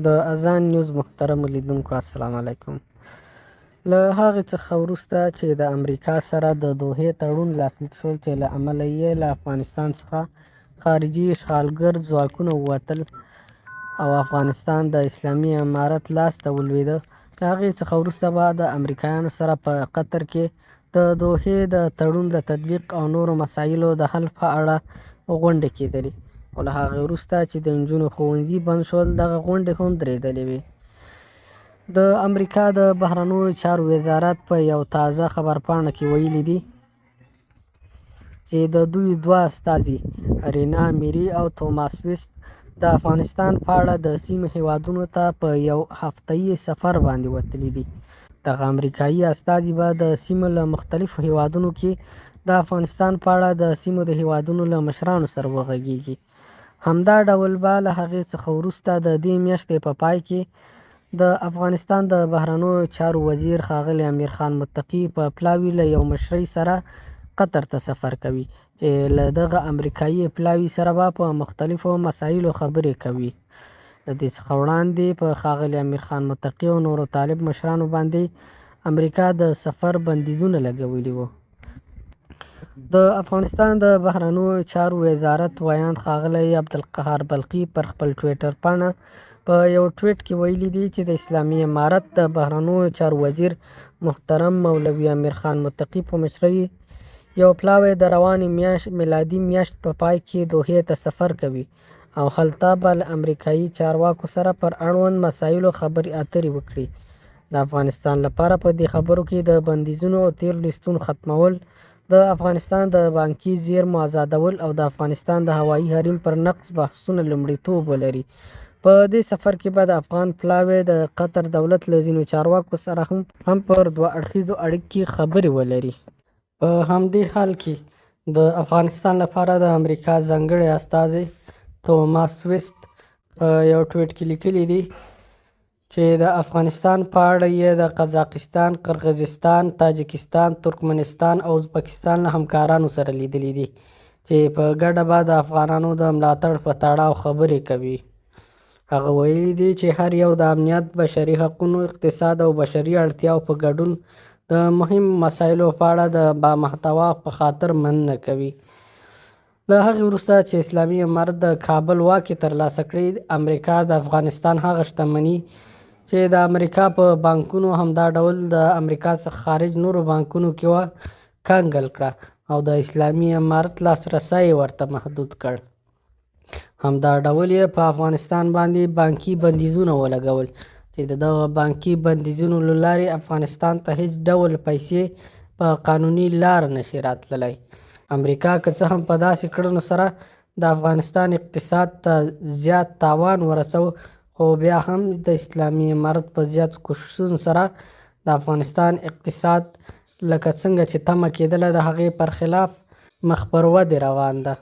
د اذان نیوز محترمو لیدونکو السلام علیکم. له هغې څخه وروسته چې د امریکا سره د دوحې تړون لاسلیک شو چې له امله یې له افغانستان څخه خارجي اشغالګر ځواکونه ووتل او افغانستان د اسلامي امارت لاس ته ولوېده، له هغې څخه وروسته به د امریکایانو سره په قطر کې د دوحې د تړون د تطبیق او نورو مسایلو د حل په اړه غونډې کېدلې. او له هغې وروسته چې د نجونو ښوونځي بند شول، دغه غونډې هم درېدلې وې. د امریکا د بهرنیو چارو وزارت په یو تازه خبرپاڼه کې ویلي دي چې د دوی دوه استازي رینا میري او توماس ویست د افغانستان په اړه د سیمې هیوادونو ته په یو هفتهیي سفر باندې وتلي دي. دغه امریکایي استازي به د سیمې له مختلفو هیوادونو کې د افغانستان په اړه د سیمو د هیوادونو له مشرانو سره وغږیږي. همدا ډول به له هغې څخه وروسته د دې میاشتې په پای کې د افغانستان د بهرنیو چارو وزیر ښاغلی امیر خان متقي په پلاوي له یو مشرۍ سره قطر ته سفر کوي، چې له دغه امریکایي پلاوي سره به په مختلفو مسایلو خبرې کوي. له دې څخه وړاندې په ښاغلي امیر خان متقي او نورو طالب مشرانو باندې امریکا د سفر بندیزونه لګولي وو. د افغانستان د بهرنیو چارو وزارت ویاند ښاغلی عبدالقهار بلخي پر خپل ټویټر پاڼه په یو ټویټ کې ویلي دي چې د اسلامي امارت د بهرنیو چارو وزیر محترم مولوي امیر خان متقي په مشرۍ یو پلاوی د روانې میلادي میاشت په پای کې دوحې ته سفر کوي او هلته به له امریکایي چارواکو سره پر اړوند مسایلو خبرې اترې وکړي. د افغانستان لپاره په دې خبرو کې د بندیزونو او تیر لیستونو ختمول، د افغانستان د بانکي زیرمو آزادول او د افغانستان د هوایي حریم پر نقض بحثونه لومړیتوب ولري. په دې سفر کې به د افغان پلاوی د قطر دولت له ځینو چارواکو سره هم پر دوه اړخیزو اړیکې خبرې ولري. په همدې حال کې د افغانستان لپاره د امریکا ځانګړی استازی توماس ویست په یو ټویټ کې لیکلي دي چې د افغانستان په اړه یې د قزاقستان، قرغیزستان، تاجکستان، ترکمنستان او ازبکستان له همکارانو سره لیدلي دي چې په ګډه به د افغانانو د ملاتړ په تړاو خبرې کوي. هغه ویلي دي چې هر یو د امنیت، بشري حقونو، اقتصاد او بشري اړتیاو په ګډون د مهم مسایلو په اړه د بامحتوا په خاطر مننه کوي. له هغې وروسته چې اسلامي امارت د کابل واکې ترلاسه کړې، امریکا د افغانستان هغه شتمني چې د امریکا په بانکونو، همدا ډول د امریکا څخه خارج نورو بانکونو کې وه، کنګل کړه او د اسلامي امارت لاسرسی ورته محدود کړ. همدا ډول یې په افغانستان باندې بانکي بندیزونه ولګول چې د دغه بانکي بندیزونو له لارې افغانستان ته هیڅ ډول پیسې په قانوني لار نشي راتللی. امریکا که څه هم په داسې کړنو سره د افغانستان اقتصاد ته زیات تاوان ورسو، خو بیا هم د اسلامي امارت په زیاتو کوښښونو سره د افغانستان اقتصاد لکه څنګه چې تمه کېدله د هغې پر خلاف مخ پر ودې روان ده.